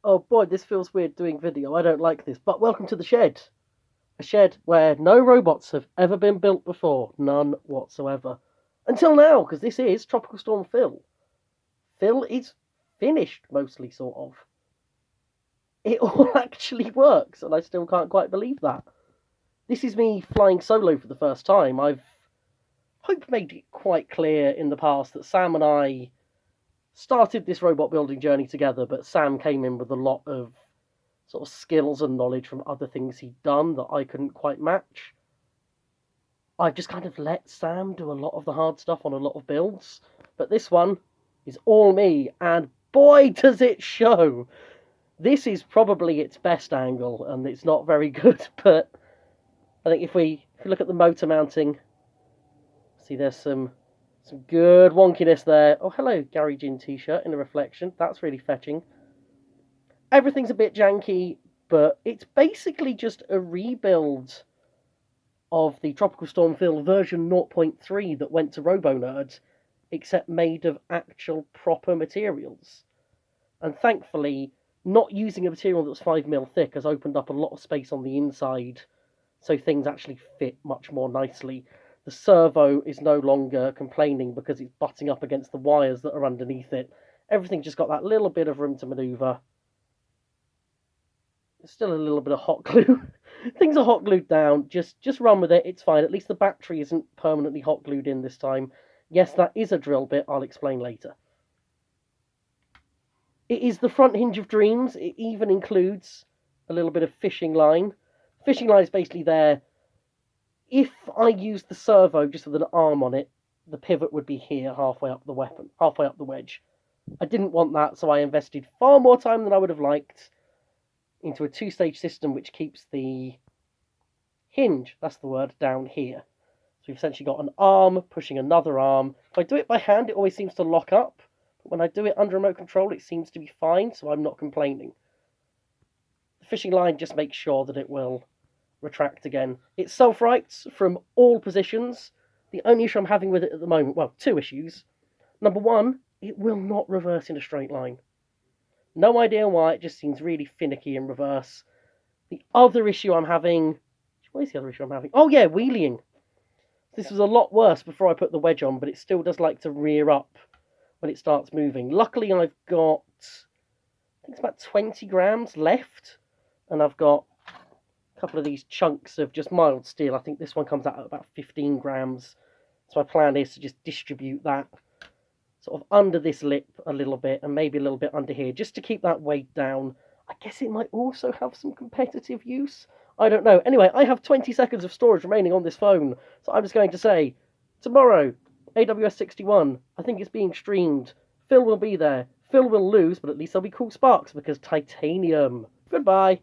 Oh boy, this feels weird doing video. I don't like this. But welcome to the shed. A shed where no robots have ever been built before. None whatsoever. Until now, because this is Tropical Storm Phil. Phil is finished, mostly, sort of. It all actually works, and I still can't quite believe that. This is me flying solo for the first time. I've made it quite clear in the past that Sam and I started this robot building journey together, but Sam came in with a lot of sort of skills and knowledge from other things he'd done that I couldn't quite match. I've just kind of let Sam do a lot of the hard stuff on a lot of builds, but this one is all me, and boy does it show! This is probably its best angle, and it's not very good, but I think if we look at the motor mounting, see there's some good wonkiness there. Oh, hello, Gary Gin t-shirt in the reflection. That's really fetching. Everything's a bit janky, but it's basically just a rebuild of the Tropical Storm Phil version 0.3 that went to RoboNerd, except made of actual proper materials. And thankfully, not using a material that was 5mm thick has opened up a lot of space on the inside, so things actually fit much more nicely. The servo is no longer complaining because it's butting up against the wires that are underneath it. Everything's just got that little bit of room to manoeuvre. There's still a little bit of hot glue. Things are hot glued down. Just run with it. It's fine. At least the battery isn't permanently hot glued in this time. Yes, that is a drill bit. I'll explain later. It is the front hinge of dreams. It even includes a little bit of fishing line. Fishing line is basically there. If I use the servo just with an arm on it, the pivot would be here, halfway up the wedge. I didn't want that, so I invested far more time than I would have liked into a two-stage system which keeps the hinge, that's the word, down here. So we've essentially got an arm pushing another arm. If I do it by hand, it always seems to lock up. But when I do it under remote control, it seems to be fine, so I'm not complaining. The fishing line just makes sure that it will retract again. It self-rights from all positions. The only issue I'm having with it at the moment, well, two issues. Number one, it will not reverse in a straight line. No idea why, it just seems really finicky in reverse. The other issue I'm having... Where's the other issue I'm having? Oh yeah, wheeling. This was a lot worse before I put the wedge on, but it still does like to rear up when it starts moving. Luckily, I've got... I think it's about 20 grams left, and I've got a couple of these chunks of just mild steel. I think this one comes out at about 15 grams. So my plan is to just distribute that sort of under this lip a little bit and maybe a little bit under here, just to keep that weight down. I guess it might also have some competitive use. I don't know. Anyway, I have 20 seconds of storage remaining on this phone, so I'm just going to say, tomorrow, AWS 61, I think it's being streamed. Phil will be there. Phil will lose, but at least there'll be cool sparks, because titanium. Goodbye.